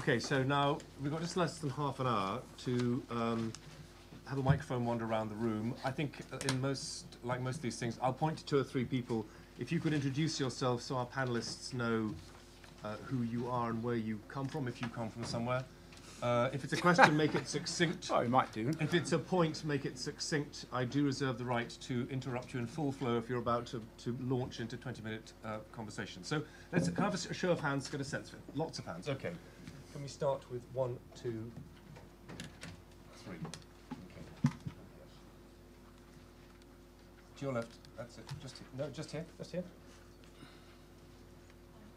Okay, so now we've got just less than half an hour to have a microphone wander around the room. I think like most of these things, I'll point to 2 or 3 people. If you could introduce yourself so our panelists know who you are and where you come from, if you come from somewhere. If it's a question, make it succinct. Oh, you might do. If it's a point, make it succinct. I do reserve the right to interrupt you in full flow if you're about to launch into 20-minute conversation. So let's have a show of hands, get a sense of it. Lots of hands. Okay. Can we start with 1, 2, 3? Okay. To your left. That's it. Just here. No, just here. Just here.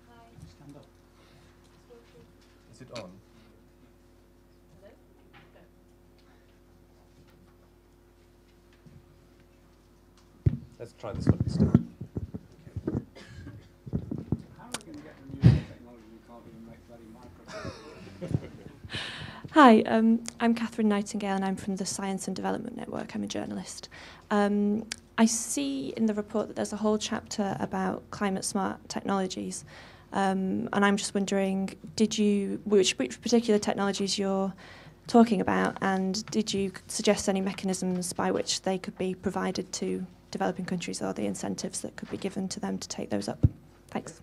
Hi. Stand up. Is it on? Let's try this one instead. How are we going to get the new technology? We can't even make bloody microphones. Hi, I'm Catherine Nightingale and I'm from the Science and Development Network. I'm a journalist. I see in the report that there's a whole chapter about climate smart technologies, and I'm just wondering, which particular technologies you're talking about, and did you suggest any mechanisms by which they could be provided to developing countries, or the incentives that could be given to them to take those up? Thanks.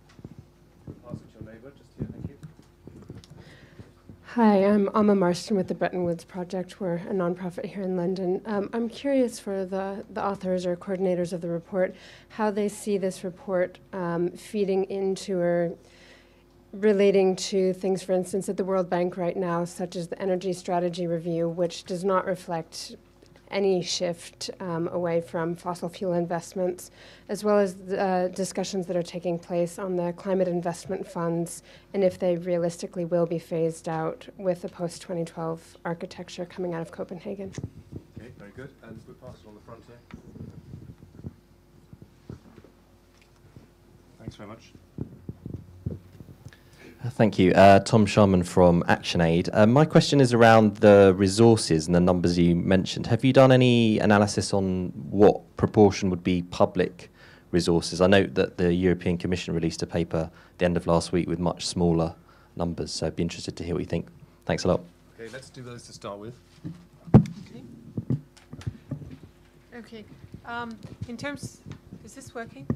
Pass it to your neighbour, just here, thank you. Hi, I'm Amma Marston with the Bretton Woods Project. We're a nonprofit here in London. I'm curious for the authors or coordinators of the report, how they see this report feeding into or relating to things, for instance, at the World Bank right now, such as the Energy Strategy Review, which does not reflect any shift away from fossil fuel investments, as well as the discussions that are taking place on the climate investment funds and if they realistically will be phased out with the post-2012 architecture coming out of Copenhagen. Okay, very good. And we'll pass it on the front here. Thanks very much. Thank you. Tom Sharman from ActionAid. My question is around the resources and the numbers you mentioned. Have you done any analysis on what proportion would be public resources? I note that the European Commission released a paper at the end of last week with much smaller numbers, so I'd be interested to hear what you think. Thanks a lot. Okay, let's do those to start with. Okay. In terms, is this working?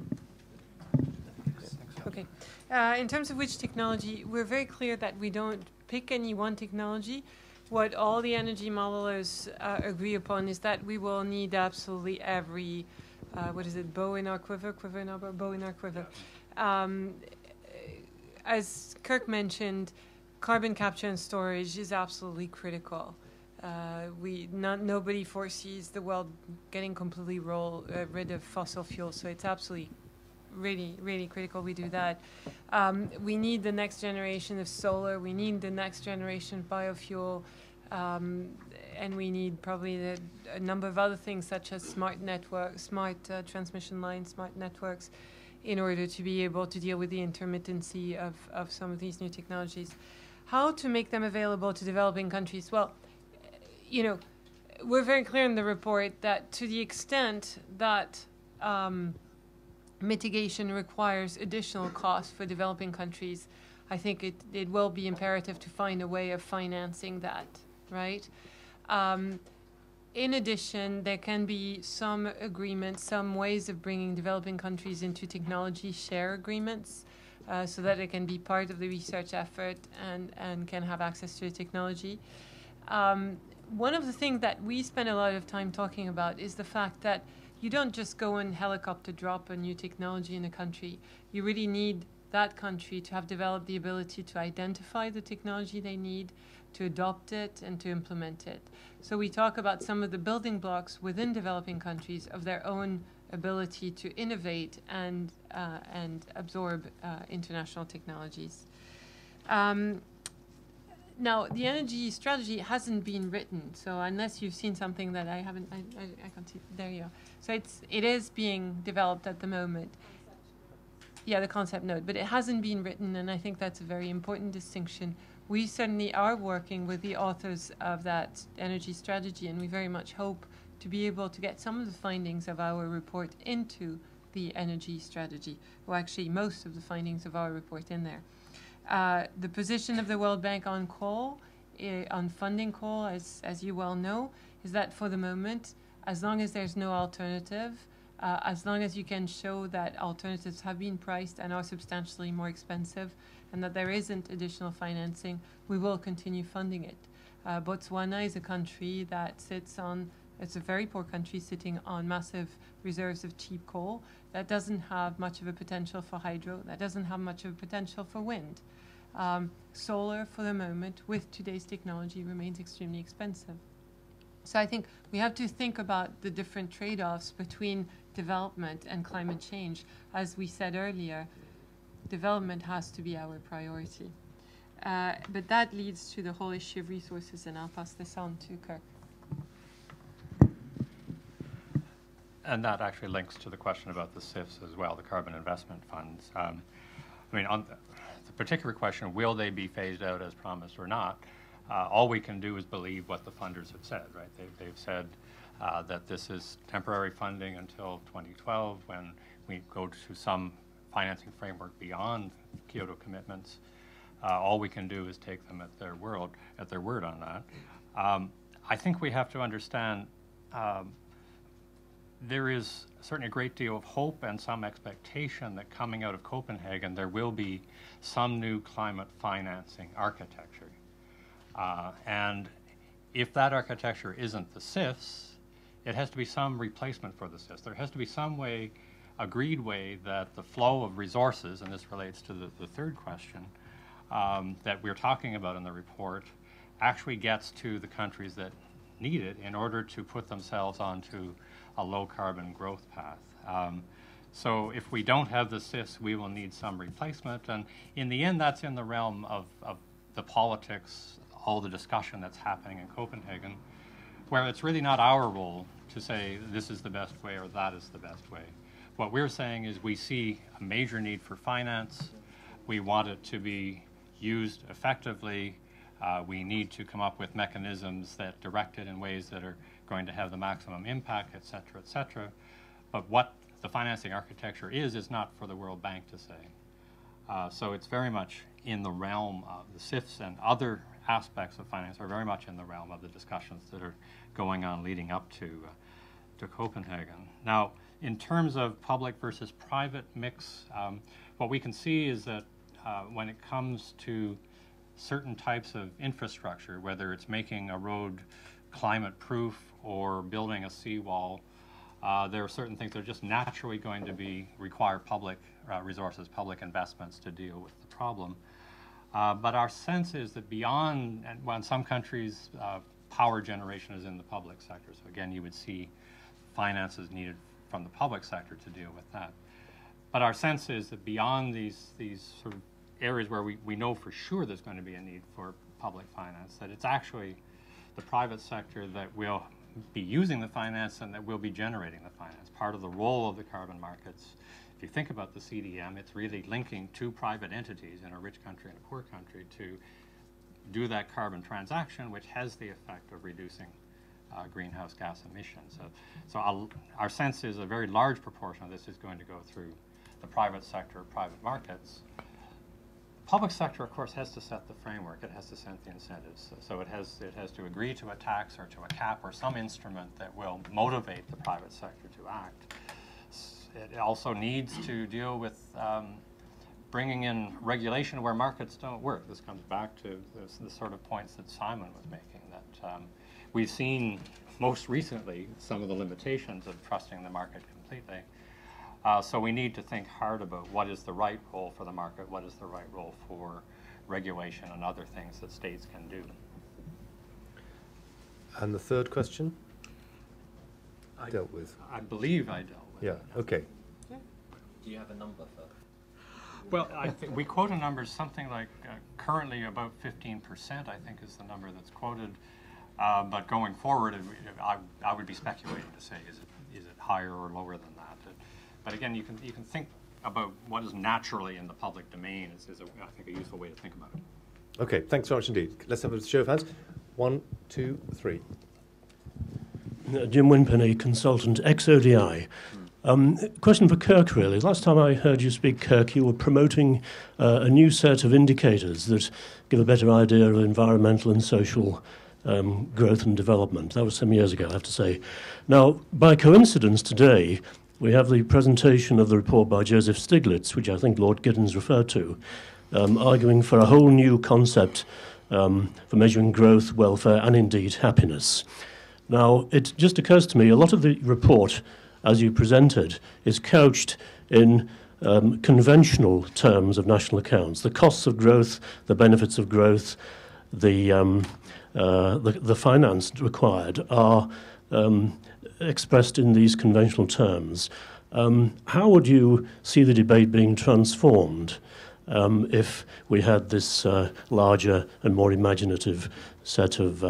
Okay. In terms of which technology, we're very clear that we don't pick any one technology. What all the energy modelers agree upon is that we will need absolutely every, bow in our quiver, quiver in our bow, bow in our quiver. As Kirk mentioned, carbon capture and storage is absolutely critical. Nobody foresees the world getting completely rid of fossil fuels, so it's absolutely really, really critical we do that. We need the next generation of solar. We need the next generation of biofuel. And we need probably a number of other things such as smart networks, smart transmission lines, smart networks, in order to be able to deal with the intermittency of some of these new technologies. How to make them available to developing countries? Well, we're very clear in the report that to the extent that mitigation requires additional costs for developing countries, I think it will be imperative to find a way of financing that, right? In addition, there can be some agreements, some ways of bringing developing countries into technology share agreements so that it can be part of the research effort and can have access to the technology. One of the things that we spend a lot of time talking about is the fact that you don't just go and helicopter drop a new technology in a country. You really need that country to have developed the ability to identify the technology they need, to adopt it, and to implement it. So we talk about some of the building blocks within developing countries of their own ability to innovate and absorb international technologies. Now, the energy strategy hasn't been written, so unless you've seen something that I haven't, I can't see. There you are. So it is being developed at the moment. Yeah, the concept note, but it hasn't been written, and I think that's a very important distinction. We certainly are working with the authors of that energy strategy, and we very much hope to be able to get some of the findings of our report into the energy strategy, or actually most of the findings of our report in there. The position of the World Bank on coal, on funding coal, as you well know, is that for the moment, as long as there's no alternative, as long as you can show that alternatives have been priced and are substantially more expensive and that there isn't additional financing, we will continue funding it. Botswana is a country that sits on, it's a very poor country sitting on massive reserves of cheap coal that doesn't have much of a potential for hydro, that doesn't have much of a potential for wind. Solar, for the moment, with today's technology, remains extremely expensive. So I think we have to think about the different trade-offs between development and climate change. As we said earlier, development has to be our priority. But that leads to the whole issue of resources, and I'll pass this on to Kirk. And that actually links to the question about the CIFs as well, the carbon investment funds. I mean, on the particular question, will they be phased out as promised or not? All we can do is believe what the funders have said, right? They've said that this is temporary funding until 2012 when we go to some financing framework beyond Kyoto commitments. All we can do is take them at their word on that. I think we have to understand there is certainly a great deal of hope and some expectation that coming out of Copenhagen there will be some new climate financing architecture. And if that architecture isn't the CIFs, it has to be some replacement for the CIFs. There has to be some way, agreed way, that the flow of resources, and this relates to the third question that we're talking about in the report, actually gets to the countries that need it in order to put themselves onto a low carbon growth path. So if we don't have the CIFs, we will need some replacement. And in the end, that's in the realm of the politics, all the discussion that's happening in Copenhagen, where it's really not our role to say this is the best way or that is the best way. What we're saying is we see a major need for finance. We want it to be used effectively. We need to come up with mechanisms that direct it in ways that are going to have the maximum impact, et cetera, et cetera. But what the financing architecture is not for the World Bank to say. So it's very much in the realm of the CIFs, and other aspects of finance are very much in the realm of the discussions that are going on leading up to Copenhagen. Now, in terms of public versus private mix, what we can see is that when it comes to certain types of infrastructure, whether it's making a road climate proof or building a seawall, there are certain things that are just naturally going to require public resources, public investments to deal with the problem. But our sense is that beyond, and well, in some countries, power generation is in the public sector. So again, you would see finances needed from the public sector to deal with that. But our sense is that beyond these sort of areas where we know for sure there's going to be a need for public finance, that it's actually the private sector that will be using the finance and that will be generating the finance. Part of the role of the carbon markets, if you think about the CDM, it's really linking two private entities in a rich country and a poor country to do that carbon transaction, which has the effect of reducing greenhouse gas emissions. So our sense is a very large proportion of this is going to go through the private sector, private markets. Public sector, of course, has to set the framework. It has to set the incentives. So it has to agree to a tax or to a cap or some instrument that will motivate the private sector to act. It also needs to deal with bringing in regulation where markets don't work. This comes back to the sort of points that Simon was making, that we've seen most recently some of the limitations of trusting the market completely. So we need to think hard about what is the right role for the market, what is the right role for regulation and other things that states can do. And the third question? I dealt with. I believe I dealt with. Yeah, okay. Do you have a number for? Well, I think we quote a number something like currently about 15%, I think is the number that's quoted. But going forward, I would be speculating to say, is it higher or lower than that? But again, you can think about what is naturally in the public domain is I think, a useful way to think about it. Okay, thanks very much indeed. Let's have a show of hands. 1, 2, 3. Jim Winpenny, consultant, ex-ODI. Question for Kirk, really. Last time I heard you speak, Kirk, you were promoting a new set of indicators that give a better idea of environmental and social growth and development. That was some years ago, I have to say. Now, by coincidence today, we have the presentation of the report by Joseph Stiglitz, which I think Lord Giddens referred to, arguing for a whole new concept for measuring growth, welfare, and indeed happiness. Now, it just occurs to me, a lot of the report, as you presented, is couched in conventional terms of national accounts. The costs of growth, the benefits of growth, the finance required are expressed in these conventional terms. How would you see the debate being transformed if we had this larger and more imaginative set of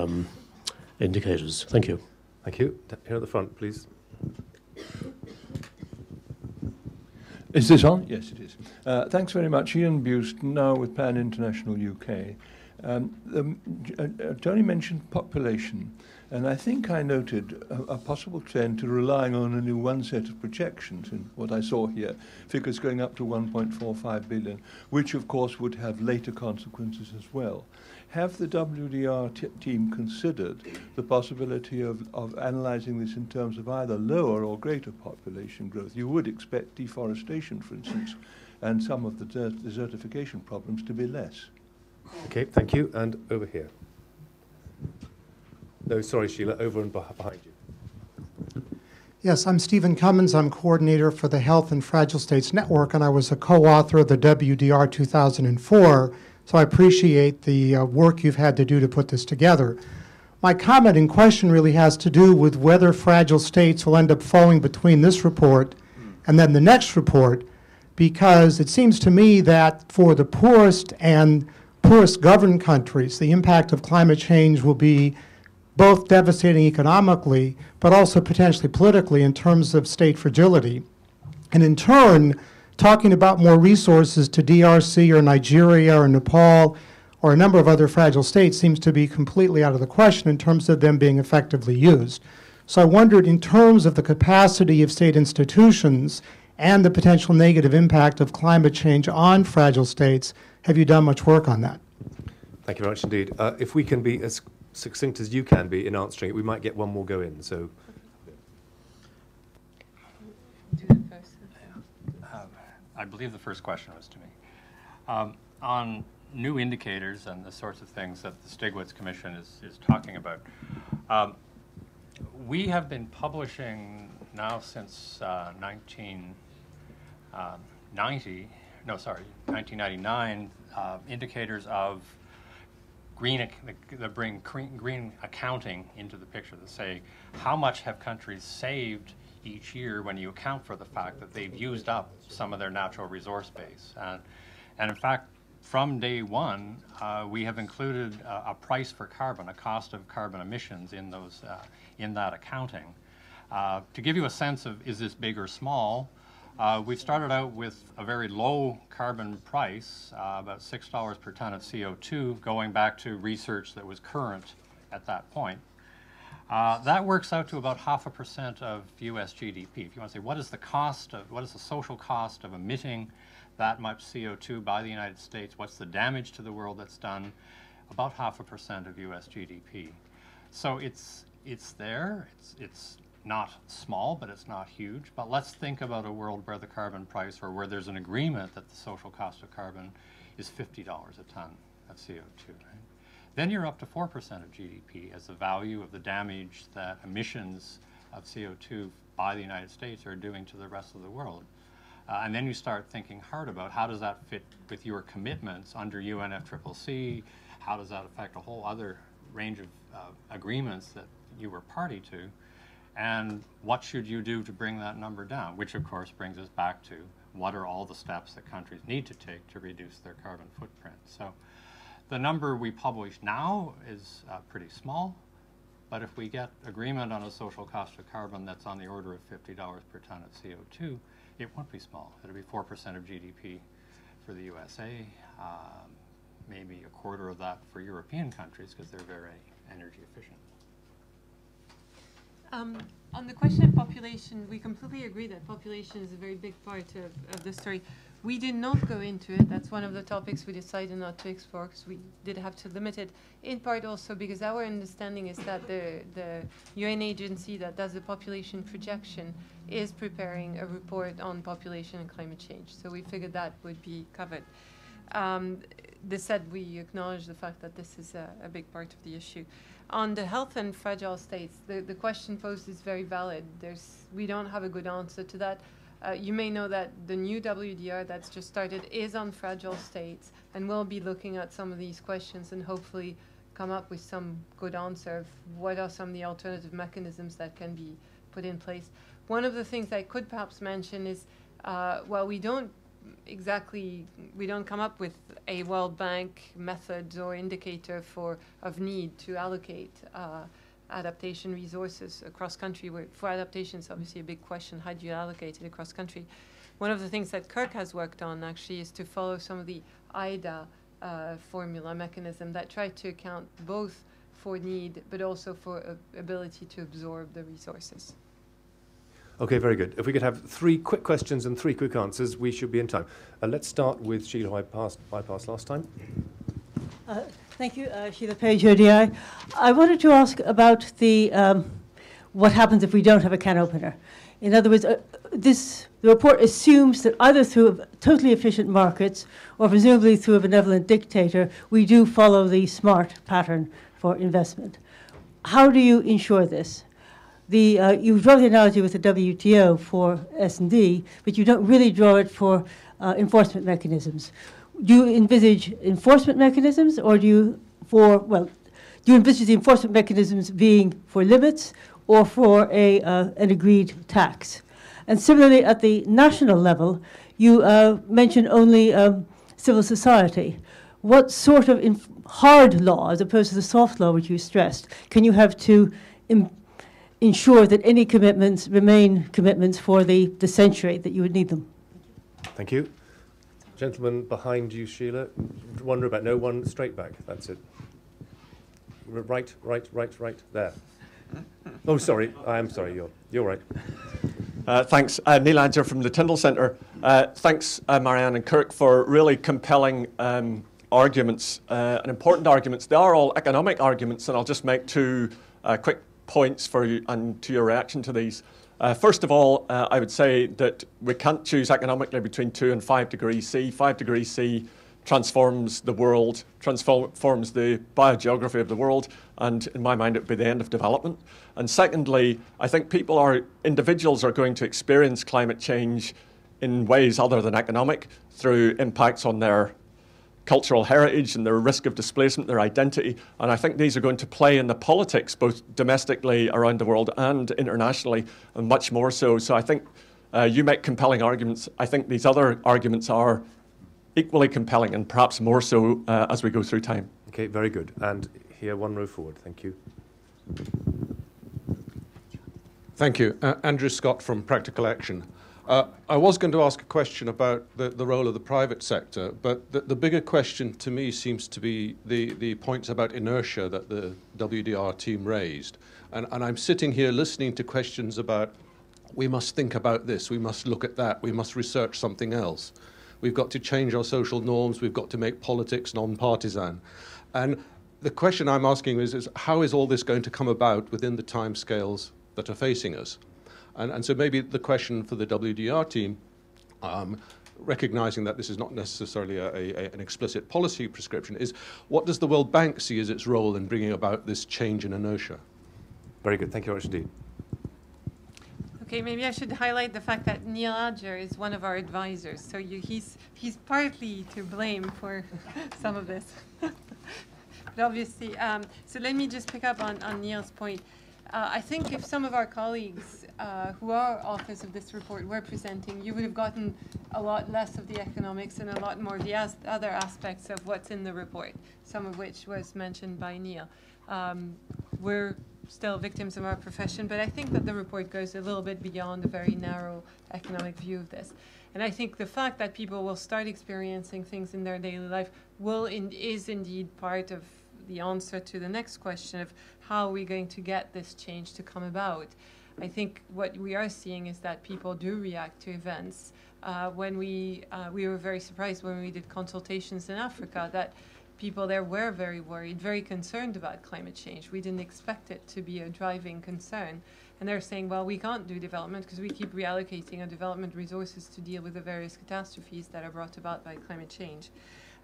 indicators? Thank you. Thank you. Here at the front, please. Is this on? Yes, it is. Thanks very much. Ian Bust, now with Pan International UK. Tony mentioned population, and I think I noted a possible trend to relying on only one set of projections in what I saw here, figures going up to 1.45 billion, which of course would have later consequences as well. Have the WDR team considered the possibility of analysing this in terms of either lower or greater population growth? You would expect deforestation, for instance, and some of the desertification problems to be less. Okay, thank you. And over here. No, sorry, Sheila, over and behind you. Yes, I'm Stephen Cummins. I'm coordinator for the Health and Fragile States Network, and I was a co-author of the WDR 2004. So I appreciate the work you've had to do to put this together. My comment in question really has to do with whether fragile states will end up falling between this report and then the next report, because it seems to me that for the poorest and poorest governed countries, the impact of climate change will be both devastating economically, but also potentially politically in terms of state fragility. And in turn, talking about more resources to DRC or Nigeria or Nepal or a number of other fragile states seems to be completely out of the question in terms of them being effectively used. So I wondered, in terms of the capacity of state institutions and the potential negative impact of climate change on fragile states, have you done much work on that? Thank you very much indeed. If we can be as succinct as you can be in answering it, we might get one more go in. So. Do that first. I believe the first question was to me. On new indicators and the sorts of things that the Stiglitz Commission is talking about, we have been publishing now since 1999, indicators of that bring green accounting into the picture, that say how much have countries saved each year when you account for the fact that they've used up some of their natural resource base. And in fact, from day one, we have included a price for carbon, a cost of carbon emissions in those in that accounting. To give you a sense of is this big or small, we've started out with a very low carbon price, about $6 per ton of CO2, going back to research that was current at that point. That works out to about 0.5% of U.S. GDP. If you want to say what is the social cost of emitting that much CO2 by the United States, what's the damage to the world that's done, about 0.5% of U.S. GDP. So it's there. It's not small, but it's not huge. But let's think about a world where the carbon price, or where there's an agreement that the social cost of carbon is $50 a ton of CO2. Right? Then you're up to 4% of GDP as the value of the damage that emissions of CO2 by the United States are doing to the rest of the world. And then you start thinking hard about how does that fit with your commitments under UNFCCC, how does that affect a whole other range of agreements that you were party to, and what should you do to bring that number down, which of course brings us back to what are all the steps that countries need to take to reduce their carbon footprint. So the number we publish now is pretty small, but if we get agreement on a social cost of carbon that's on the order of $50 per ton of CO2, it won't be small. It'll be 4% of GDP for the USA, maybe a quarter of that for European countries because they're very energy efficient. On the question of population, we completely agree that population is a very big part of the story. We did not go into it. That's one of the topics we decided not to explore because we did have to limit it, in part also because our understanding is that the UN agency that does the population projection is preparing a report on population and climate change. So we figured that would be covered. This said, we acknowledge the fact that this is a big part of the issue. On the health and fragile states, the question posed is very valid. We don't have a good answer to that. You may know that the new WDR that's just started is on fragile states, and we'll be looking at some of these questions and hopefully come up with some good answer of what are some of the alternative mechanisms that can be put in place. One of the things I could perhaps mention is, while we don't come up with a World Bank method or indicator of need to allocate adaptation resources across country. For adaptation, it's obviously a big question. How do you allocate it across country? One of the things that Kirk has worked on actually is to follow some of the IDA formula mechanism that try to account both for need but also for ability to absorb the resources. Okay, very good. If we could have 3 quick questions and 3 quick answers, we should be in time. Let's start with Sheila, who I bypassed last time. Thank you, Sheila Page, ODI. I wanted to ask about what happens if we don't have a can opener. In other words, the report assumes that either through totally efficient markets or presumably through a benevolent dictator, we do follow the smart pattern for investment. How do you ensure this? You draw the analogy with the WTO for S&D, but you don't really draw it for enforcement mechanisms. Do you envisage enforcement mechanisms, or do you envisage the enforcement mechanisms being for limits or for an agreed tax? And similarly, at the national level, you mention only civil society. What sort of hard law, as opposed to the soft law which you stressed, can you have to ensure that any commitments remain commitments for the century that you would need them? Thank you. Gentleman behind you, Sheila. One row back. No, one straight back. That's it. Right. There. Oh, sorry. I am sorry. You're right. Thanks. Neil Adger from the Tyndall Centre. Thanks, Marianne and Kirk, for really compelling arguments and important arguments. They are all economic arguments, and I'll just make 2 quick points for you and to your reaction to these. First of all, I would say that we can't choose economically between 2 and 5 degrees C. 5 degrees C transforms the world, transforms the biogeography of the world, and in my mind it would be the end of development. And secondly, I think individuals are going to experience climate change in ways other than economic, through impacts on their cultural heritage and their risk of displacement, their identity. And I think these are going to play in the politics, both domestically around the world and internationally, and much more so. So I think you make compelling arguments. I think these other arguments are equally compelling, and perhaps more so as we go through time. Okay, very good. And here, 1 row forward. Thank you. Thank you. Andrew Scott from Practical Action. I was going to ask a question about the role of the private sector, but the bigger question to me seems to be the points about inertia that the WDR team raised. And I'm sitting here listening to questions about, we must think about this, we must look at that, we must research something else. We've got to change our social norms, we've got to make politics non-partisan. And the question I'm asking is how is all this going to come about within the timescales that are facing us? And so maybe the question for the WDR team, recognizing that this is not necessarily an explicit policy prescription, is what does the World Bank see as its role in bringing about this change in inertia? Very good. Thank you very much indeed. Okay, maybe I should highlight the fact that Neil Adger is one of our advisors, so he's partly to blame for some of this. But obviously, so let me just pick up on Neil's point. I think if some of our colleagues who are authors of this report were presenting, you would have gotten a lot less of the economics and a lot more of the other aspects of what's in the report, some of which was mentioned by Neil. We're still victims of our profession, but I think that the report goes a little bit beyond a very narrow economic view of this. And I think the fact that people will start experiencing things in their daily life is indeed part of the answer to the next question of how are we going to get this change to come about. I think what we are seeing is that people do react to events. When we were very surprised when we did consultations in Africa that people there were very worried, very concerned about climate change. We didn't expect it to be a driving concern. And they're saying, well, we can't do development because we keep reallocating our development resources to deal with the various catastrophes that are brought about by climate change.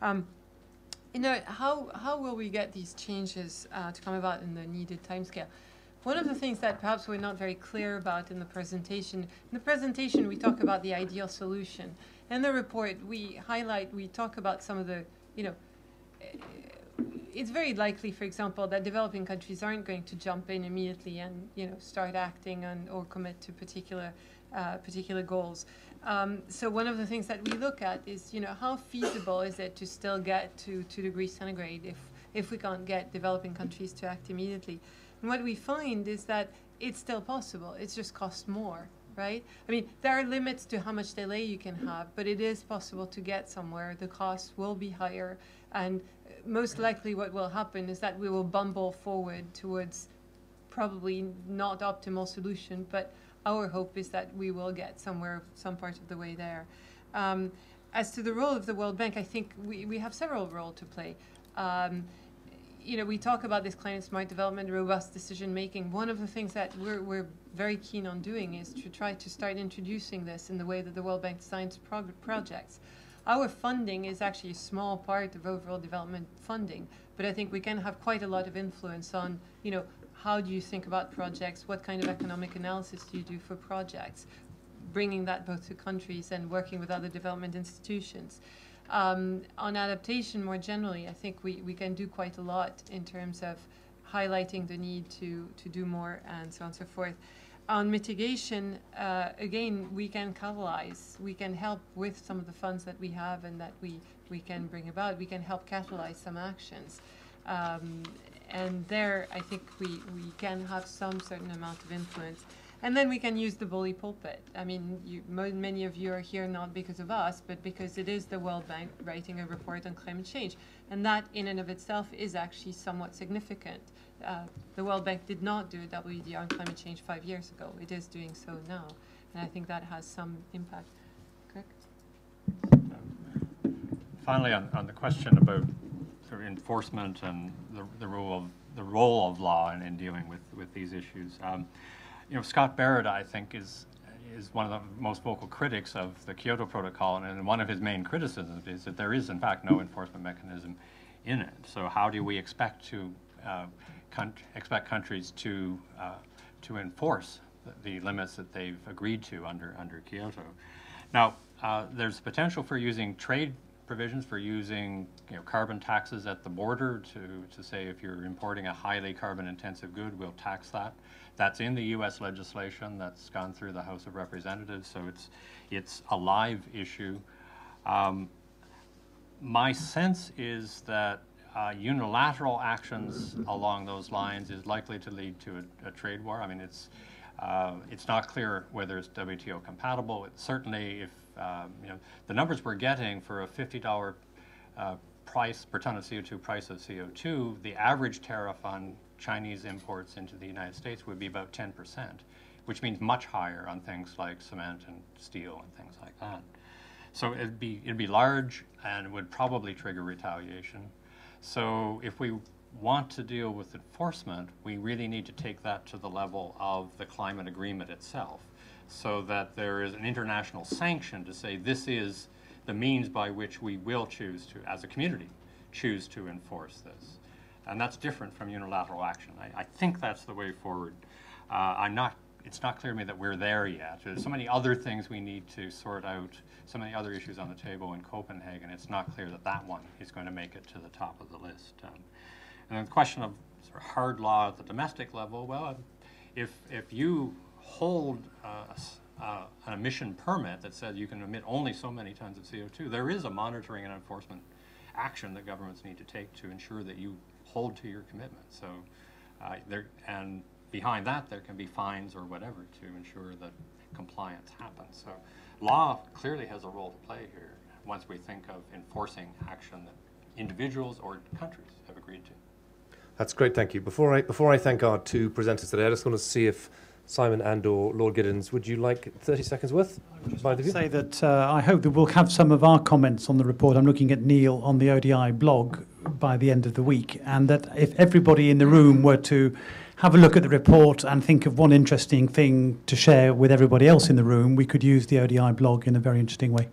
You know, how will we get these changes to come about in the needed timescale? One of the things that perhaps we're not very clear about in the presentation we talk about the ideal solution. In the report, we talk about some of the, you know, it's very likely, for example, that developing countries aren't going to jump in immediately and, you know, start acting on or commit to particular goals. So one of the things that we look at is, you know, how feasible is it to still get to 2 degrees centigrade if we can't get developing countries to act immediately? And what we find is that it's still possible. It just costs more, right? I mean, there are limits to how much delay you can have, but it is possible to get somewhere. The costs will be higher, and most likely what will happen is that we will bumble forward towards probably not optimal solution, but our hope is that we will get somewhere, some part of the way there. As to the role of the World Bank, I think we have several roles to play. You know, we talk about this climate smart development, robust decision making. One of the things that we're very keen on doing is to try to start introducing this in the way that the World Bank designs projects. Our funding is actually a small part of overall development funding, but I think we can have quite a lot of influence on, you know, how do you think about projects? What kind of economic analysis do you do for projects? Bringing that both to countries and working with other development institutions. On adaptation more generally, I think we can do quite a lot in terms of highlighting the need to do more and so on and so forth. On mitigation, again, we can catalyze. We can help with some of the funds that we have and that we can bring about. We can help catalyze some actions. And there, I think we can have some certain amount of influence. And then we can use the bully pulpit. I mean, many of you are here not because of us, but because it is the World Bank writing a report on climate change. And that, in and of itself, is actually somewhat significant. The World Bank did not do a WDR on climate change 5 years ago. It is doing so now. And I think that has some impact. Kirk? Finally, on the question about sort of enforcement and the role of law in dealing with these issues. You know, Scott Barrett, I think, is one of the most vocal critics of the Kyoto Protocol, and one of his main criticisms is that there is, in fact, no enforcement mechanism in it. So how do we expect countries to enforce the limits that they've agreed to under Kyoto? Now, there's potential for using trade provisions, for using, you know, carbon taxes at the border to say if you're importing a highly carbon-intensive good, we'll tax that. That's in the U.S. legislation that's gone through the House of Representatives, so it's a live issue. My sense is that unilateral actions along those lines is likely to lead to a trade war. I mean, it's not clear whether it's WTO compatible. It's certainly, if you know, the numbers we're getting for a $50 price per ton of CO2 price of CO2, the average tariff on Chinese imports into the United States would be about 10%, which means much higher on things like cement and steel and things like that. So it'd be large and it would probably trigger retaliation. So if we want to deal with enforcement, we really need to take that to the level of the climate agreement itself, so that there is an international sanction to say this is the means by which we will choose to, as a community, choose to enforce this. And that's different from unilateral action. I think that's the way forward. It's not clear to me that we're there yet. There's so many other things we need to sort out, so many other issues on the table in Copenhagen. It's not clear that that one is going to make it to the top of the list. And then the question of sort of hard law at the domestic level, well, if you hold an emission permit that says you can emit only so many tons of CO2, there is a monitoring and enforcement action that governments need to take to ensure that you hold to your commitment. So and behind that there can be fines or whatever to ensure that compliance happens. So law clearly has a role to play here once we think of enforcing action that individuals or countries have agreed to. That's great, thank you. Before I thank our two presenters today, I just want to see if Simon and/or Lord Giddens, would you like 30 seconds worth? I would say that I hope that we'll have some of our comments on the report. I'm looking at Neil on the ODI blog by the end of the week, and that if everybody in the room were to have a look at the report and think of one interesting thing to share with everybody else in the room, we could use the ODI blog in a very interesting way.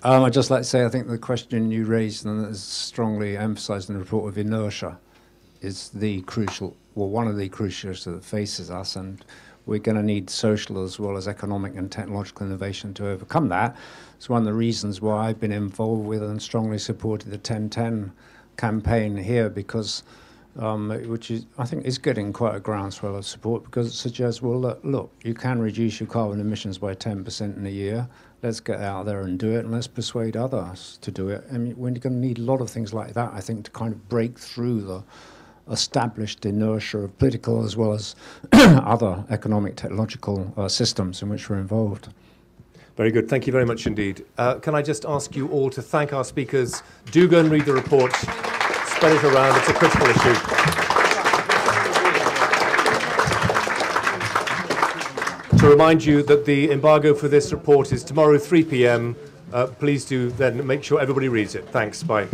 I'd just like to say I think the question you raised and that is strongly emphasised in the report of inertia is the crucial, well, one of the crucial issues that faces us, and we're going to need social as well as economic and technological innovation to overcome that. It's one of the reasons why I've been involved with and strongly supported the 1010 campaign here, because which is, I think, is getting quite a groundswell of support, because it suggests, well, look, you can reduce your carbon emissions by 10% in a year. Let's get out there and do it, and let's persuade others to do it. I mean, we're going to need a lot of things like that, I think, to kind of break through the established inertia of political as well as other economic, technological systems in which we're involved. Very good. Thank you very much indeed. Can I just ask you all to thank our speakers? Do go and read the report. Spread it around. It's a critical issue. To remind you that the embargo for this report is tomorrow 3 p.m. Please do then make sure everybody reads it. Thanks. Bye.